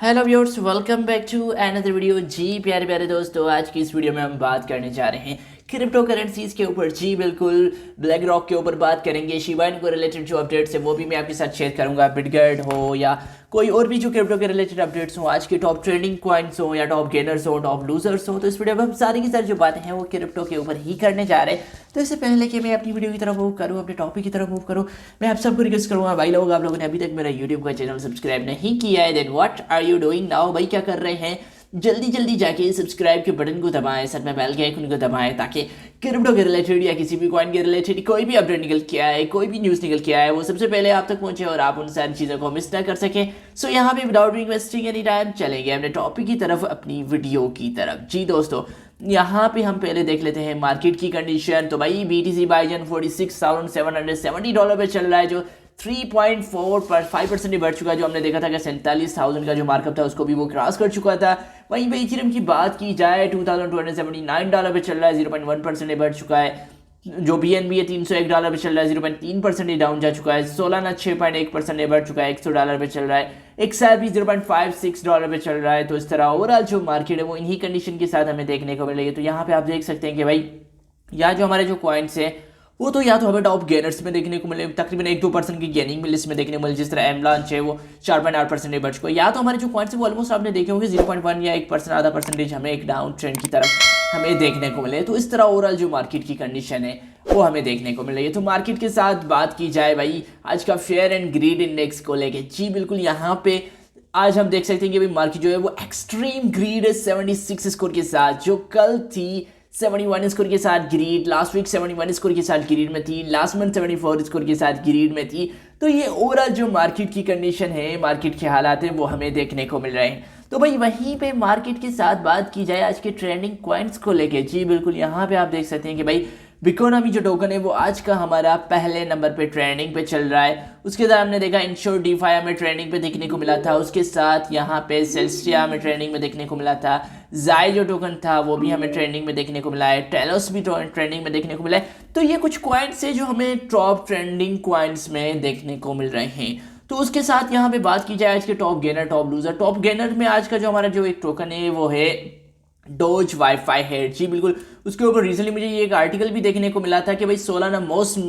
Hello viewers, welcome back to another video. जी प्यारे प्यारे दोस्तों, आज की इस वीडियो में हम बात करने जा रहे हैं क्रिप्टो करेंसीज के ऊपर। जी बिल्कुल, ब्लैक रॉक के ऊपर बात करेंगे। शिबा इन को रिलेटेड जो अपडेट्स है वो भी मैं आपके साथ शेयर करूंगा। बिटगेट हो या कोई और भी जो क्रिप्टो के रिलेटेड अपडेट्स हो, आज के टॉप ट्रेंडिंग कॉइन्स हो या टॉप गेनर्स हो, टॉप लूजर्स हो, तो इस वीडियो में हम सारी की सारी जो बातें हैं वो क्रिप्टो के ऊपर ही करने जा रहे हैं। तो इससे पहले कि मैं अपनी वीडियो की तरफ मूव करूँ, अपने टॉपिक की तरफ मूव करूँ, मैं आप सबको रिक्वेस्ट करूँगा भाई लोग, आप लोगों ने अभी तक मेरा यूट्यूब का चैनल सब्सक्राइब नहीं किया है, then what are you doing now. भाई क्या कर रहे हैं, जल्दी जल्दी जाके सब्सक्राइब के बटन को दबाएं, साथ में बेल के आइकन को दबाएं, ताकि क्रिप्टो के रिलेटेड या किसी भी कॉइन के रिलेटेड कोई भी अपडेट निकल के आए, कोई भी न्यूज़ निकल के आए, वो सबसे पहले आप तक पहुंचे और आप उन सारी चीज़ों को मिस ना कर सकें। सो यहाँ पे विदाउट इन्वेस्टिंग एनी टाइम चलेंगे अपने टॉपिक की तरफ, अपनी वीडियो की तरफ। जी दोस्तों, यहाँ पे हम पहले देख लेते हैं मार्केट की कंडीशन। तो भाई BTC बाइजन $46,770 पे चल रहा है, जो 3.45% बढ़ चुका है। जो हमने देखा था कि 47,000 का जो मार्कअप था उसको भी वो क्रॉस कर चुका था। वहीं पे इथेरियम की बात की जाए $2,279 पे चल रहा है, 0.1% बढ़ चुका है। जो BNB है $301 पे चल रहा है, 0.3% डाउन जा चुका है। सोलाना 6.1% बढ़ चुका है, $100 पे चल रहा है। XRP $0.56 पे चल रहा है। तो इस तरह ओवरऑल जो मार्केट है वो इन्हीं कंडीशन के साथ हमें देखने को मिल रही है। तो यहाँ पे आप देख सकते हैं कि भाई यहाँ जो हमारे जो कॉइन्स है वो तो या तो हमें टॉप गेनर्स में देखने को मिले, तकरीबन 1-2% की गेनिंग में लिस्ट में देखने को मिले। जिस तरह एमलांच है वो 4.8% बढ़ चुका है। या तो हमारे जो कॉइन्स है वो ऑलमोस्ट आपने देखे होंगे 0.1 या 1% आधा परसेंटेज हमें एक डाउन ट्रेंड की तरफ हमें देखने को मिले। तो इस तरह ओवरऑल जो मार्केट की कंडीशन है वो हमें देखने को मिल रही है। तो मार्केट के साथ बात की जाए भाई आज का फेयर एंड ग्रीड इंडेक्स को लेके, जी बिल्कुल यहाँ पे आज हम देख सकते हैं कि भाई मार्केट जो है वो एक्सट्रीम ग्रीड है 76 स्कोर के साथ। जो कल थी 71 स्कोर के साथ ग्रीड, लास्ट वीक 71 स्कोर के साथ ग्रीड में थी, लास्ट मंथ 74 स्कोर के साथ ग्रीड में थी। तो ये ओवरऑल जो मार्केट की कंडीशन है, मार्केट के हालात हैं वो हमें देखने को मिल रहे हैं। तो भाई वहीं पे मार्केट के साथ बात की जाए आज के ट्रेंडिंग कॉइन्स को लेके, जी बिल्कुल यहाँ पे आप देख सकते हैं कि भाई बिटकॉइन जो टोकन है वो आज का हमारा पहले नंबर पे ट्रेंडिंग पे चल रहा है। उसके बाद हमने देखा इंश्योर डीफाई हमें ट्रेंडिंग पे देखने को मिला था। उसके साथ यहाँ पे सेल्सिया हमें ट्रेंडिंग में देखने को मिला था। जाई जो टोकन था वो भी हमें ट्रेंडिंग में देखने को मिला है। टेलोस भी ट्रेंडिंग में देखने को मिला है। तो ये कुछ कॉइन्स है जो हमें टॉप ट्रेंडिंग कॉइन्स में देखने को मिल रहे हैं। तो उसके साथ यहाँ पे बात की जाए आज के top gainer top loser. Top gainer में आज का जो हमारा जो एक टोकन है वो है डोज वाईफाई हेड। जी बिल्कुल, उसके ऊपर रिसेंटली मुझे ये एक आर्टिकल भी देखने को मिला था कि भाई Solana most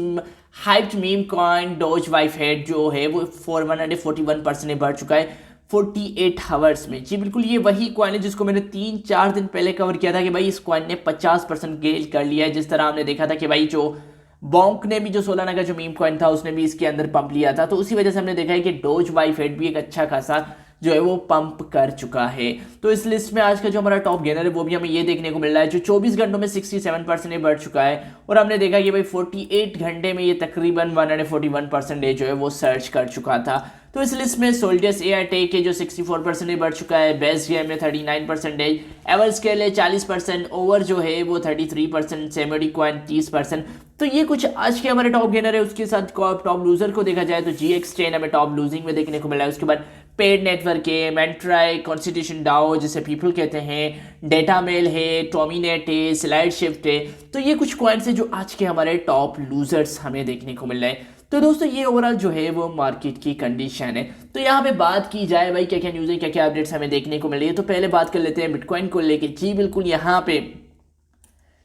hyped meme coin dose wife head जो है वो 141% बढ़ चुका है 48 आवर्स में। जी बिल्कुल, ये वही कॉइन है जिसको मैंने 3-4 दिन पहले कवर किया था कि भाई इस कॉइन ने 50% गेन कर लिया है। जिस तरह हमने देखा था कि भाई जो बॉन्क ने भी जो सोलाना का जो मीम कॉइन था उसने भी इसके अंदर पंप लिया था। तो उसी वजह से हमने देखा है कि डोज वाइफ हेड भी एक अच्छा खासा जो है वो पंप कर चुका है। तो इस लिस्ट में आज का जो हमारा टॉप गेनर है वो भी हमें ये देखने को मिल रहा है, जो 24 घंटों में 67% बढ़ चुका है। और हमने देखा कि भाई 48 घंटे में ये तकरीबन 141% जो है वो सर्च कर चुका था। तो इस लिस्ट में सोल्जर्स एआई टेक के जो 64% बढ़ चुका है, बेस्ट गेम में 39%, एवर स्केल है 40%, ओवर जो है वो 33%, सेमेडी कॉइन 30%। तो ये कुछ आज के हमारे टॉप गेनर है। उसके साथ टॉप लूजर को देखा जाए तो GX चेन हमें टॉप लूजिंग में देखने को मिला है। उसके बाद पेड नेटवर्क है, मेंट्राई, कॉन्स्टिट्यूशन डाओ जिसे पीपल कहते हैं, डेटा मेल है, टॉमीनेट है, स्लाइड शिफ्ट है। तो ये कुछ कॉइन्स है जो आज के हमारे टॉप लूजर्स हमें देखने को मिल रहे हैं। तो दोस्तों ये ओवरऑल जो है वो मार्केट की कंडीशन है। तो यहाँ पे बात की जाए भाई क्या क्या न्यूज़ है, क्या क्या अपडेट्स हमें देखने को मिल रही है। तो पहले बात कर लेते हैं बिटकॉइन को लेके। जी बिल्कुल, यहाँ पे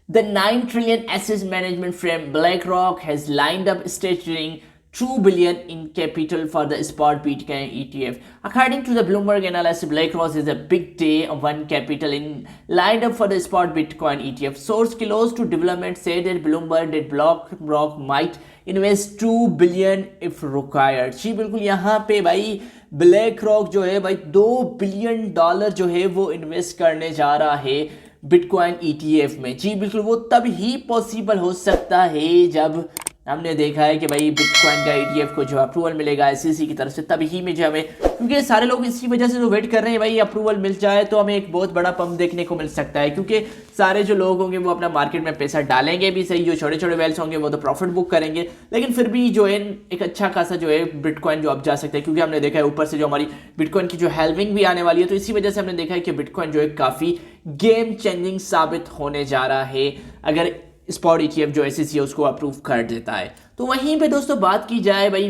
The 9 trillion asset management firm BlackRock has lined up staggering $2 billion in capital for the spot Bitcoin ETF. According to the Bloomberg analysis, BlackRock is a big day of one capital in lined up for the spot Bitcoin ETF. Source close to development said that Bloomberg that BlackRock might invest $2 billion if required. जी बिल्कुल, यहाँ पे भाई BlackRock जो है भाई $2 billion जो है वो इन्वेस्ट करने जा रहा है बिटकॉइन ETF में। जी बिल्कुल, वो तब ही पॉसिबल हो सकता है जब हमने देखा है कि भाई बिटकॉइन का ETF को जो अप्रूवल मिलेगा SEC की तरफ से, तभी में जो हमें, क्योंकि सारे लोग इसी वजह से तो वेट कर रहे हैं भाई अप्रूवल मिल जाए तो हमें एक बहुत बड़ा पंप देखने को मिल सकता है। क्योंकि सारे जो लोग होंगे वो अपना मार्केट में पैसा डालेंगे भी सही, जो छोटे छोटे वेल्स होंगे वो तो प्रॉफिट बुक करेंगे, लेकिन फिर भी जो है एक अच्छा खासा जो है बिटकॉइन जो अब जा सकता है। क्योंकि हमने देखा है ऊपर से जो हमारी बिटकॉइन की जो हेल्विंग भी आने वाली है, तो इसी वजह से हमने देखा है कि बिटकॉइन जो है काफ़ी गेम चेंजिंग साबित होने जा रहा है अगर स्पॉट ETF जो SEC है उसको अप्रूव कर देता है। तो वहीं पे दोस्तों बात की जाए भाई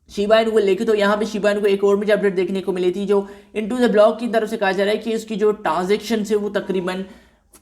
शिबा इनू को लेके। तो यहाँ पे शिबा इनू को एक और मुझे अपडेट देखने को मिली थी, जो इनटू द ब्लॉक की तरफ से कहा जा रहा है कि इसकी जो ट्रांजेक्शन है वो तकरीबन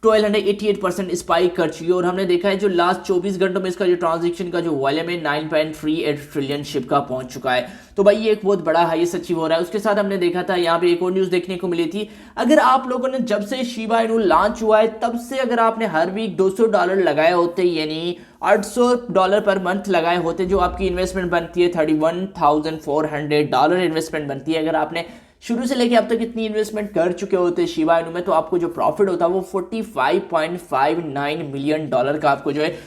1288% स्पाइक कर चुकी है। और हमने देखा है जो लास्ट 24 घंटों में इसका जो ट्रांजेक्शन का जो वॉल्यूम है 9.38 ट्रिलियन शिप का पहुंच चुका है। तो भाई ये एक बहुत बड़ा हाईएस्ट अचीव हो रहा है। उसके साथ हमने देखा था यहाँ पे एक और न्यूज़ देखने को मिली थी, अगर आप लोगों ने जब से शिबा इनू लॉन्च हुआ है तब से अगर आपने हर वीक $200 लगाए होते, यानी $800 पर मंथ लगाए होते, जो आपकी इन्वेस्टमेंट बनती है $31,400 इन्वेस्टमेंट बनती है। अगर आपने शुरू से लेके अब तक इतनी इन्वेस्टमेंट कर चुके होते शिबा इनू में, तो आपको जो प्रॉफिट होता है वो $45.59 मिलियन का आपको जो है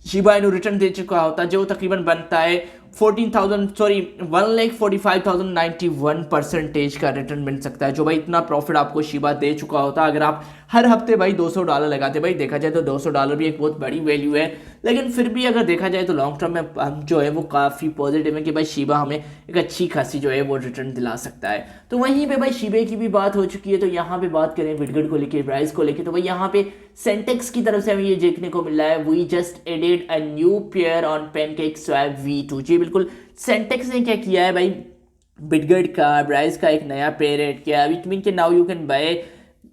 शिबा इनू रिटर्न दे चुका होता है, जो तकरीबन बनता है 1,45,91% का रिटर्न मिल सकता है। जो भाई इतना प्रॉफिट आपको शिबा दे चुका होता अगर आप हर हफ्ते भाई $200 लगाते। भाई देखा जाए तो $200 भी एक बहुत बड़ी वैल्यू है, लेकिन फिर भी अगर देखा जाए तो लॉन्ग टर्म में हम जो है वो काफ़ी पॉजिटिव है कि भाई शिबा हमें एक अच्छी खासी जो है वो रिटर्न दिला सकता है। तो वहीं पे भाई शिबे की भी बात हो चुकी है, तो यहाँ पे बात करें बिटगेट को लेके, प्राइस को लेके, तो भाई यहाँ पे सेंटेक्स की तरफ से हमें ये देखने को मिल रहा है, we just added a new pair on PancakeSwap V2। जी बिल्कुल, सेंटेक्स ने क्या किया है भाई, बिटगेट का ब्राइस का एक नया पेयर ऐड किया है। इट मीन कि now you can buy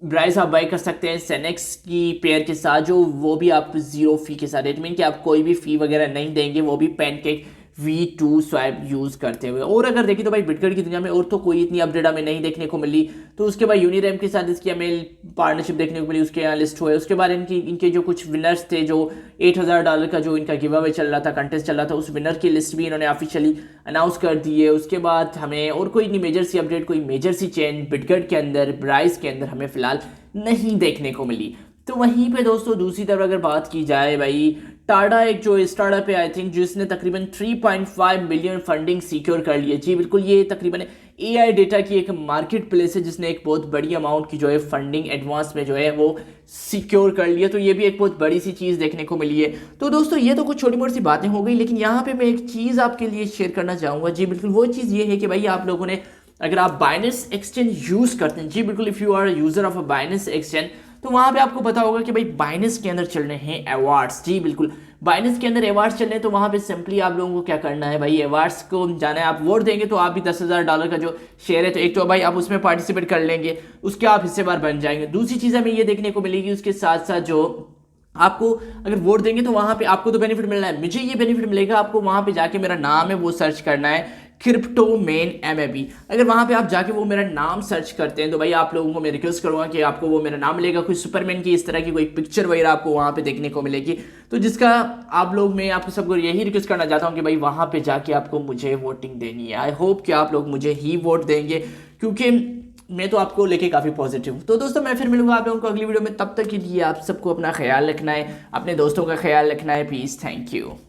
Bryce, आप बाय कर सकते हैं सेनेक्स की पेयर के साथ, जो वो भी आप जीरो फी के साथ। इट मीन कि आप कोई भी फी वगैरह नहीं देंगे, वो भी पैनकेक V2 स्वैप यूज़ करते हुए। और अगर देखिए तो भाई बिटगेट की दुनिया में और तो कोई इतनी अपडेट हमें नहीं देखने को मिली। तो उसके बाद यूनिरैम के साथ इसकी हमें पार्टनरशिप देखने को मिली, उसके यहाँ लिस्ट हुए। उसके बाद इनके जो कुछ विनर्स थे, जो $8,000 का जो इनका गिव अवे चल रहा था, कंटेस्ट चल रहा था, उस विनर की लिस्ट भी इन्होंने ऑफिशियली अनाउंस कर दी है। उसके बाद हमें और कोई नहीं मेजर सी अपडेट, कोई मेजर सी चेंज बिटगेट के अंदर, ब्राइस के अंदर हमें फिलहाल नहीं देखने को मिली। तो वहीं पे दोस्तों दूसरी तरफ अगर बात की जाए भाई, टाडा एक जो स्टार्टअप है आई थिंक, जिसने तकरीबन 3.5 मिलियन फंडिंग सिक्योर कर ली है। जी बिल्कुल, ये तकरीबन AI डेटा की एक मार्केट प्लेस है जिसने एक बहुत बड़ी अमाउंट की जो है फंडिंग एडवांस में जो है वो सिक्योर कर लिया। तो ये भी एक बहुत बड़ी सी चीज़ देखने को मिली है। तो दोस्तों ये तो कुछ छोटी मोटी सी बातें हो गई, लेकिन यहाँ पे मैं एक चीज़ आपके लिए शेयर करना चाहूँगा। जी बिल्कुल, वो चीज़ ये है कि भाई आप लोगों ने अगर आप बाइनेंस एक्सचेंज यूज़ करते हैं, जी बिल्कुल, if you are user of a Binance exchange, तो वहाँ पे आपको पता होगा कि भाई बाइनेंस के अंदर चल रहे हैं अवार्ड्स। जी बिल्कुल, बाइनेंस के अंदर अवार्ड्स चल रहे हैं। तो वहाँ पे सिंपली आप लोगों को क्या करना है भाई, अवार्ड्स को जाना है, आप वोट देंगे तो आप भी $10,000 का जो शेयर है, तो एक तो भाई आप उसमें पार्टिसिपेट कर लेंगे, उसके आप हिस्सेदार बन जाएंगे। दूसरी चीज़ हमें ये देखने को मिलेगी, उसके साथ साथ जो आपको अगर वोट देंगे तो वहाँ पे आपको तो बेनिफिट मिलना है, मुझे ये बेनिफिट मिलेगा, आपको वहाँ पे जाके मेरा नाम है वो सर्च करना है, क्रिप्टोमेन MAB। अगर वहाँ पे आप जाके वो मेरा नाम सर्च करते हैं तो भाई आप लोगों को मैं रिक्वेस्ट करूँगा कि आपको वो मेरा नाम मिलेगा, कोई सुपरमैन की इस तरह की कोई पिक्चर वगैरह आपको वहाँ पे देखने को मिलेगी। तो जिसका आप लोग, मैं आपको सबको यही रिक्वेस्ट करना चाहता हूँ कि भाई वहाँ पे जाके आपको मुझे वोटिंग देनी है। आई होप कि आप लोग मुझे ही वोट देंगे, क्योंकि मैं तो आपको लेके काफ़ी पॉजिटिव हूँ। तो दोस्तों मैं फिर मिलूंगा आप लोगों को अगली वीडियो में, तब तक के लिए आप सबको अपना ख्याल रखना है, अपने दोस्तों का ख्याल रखना है। Please, thank you.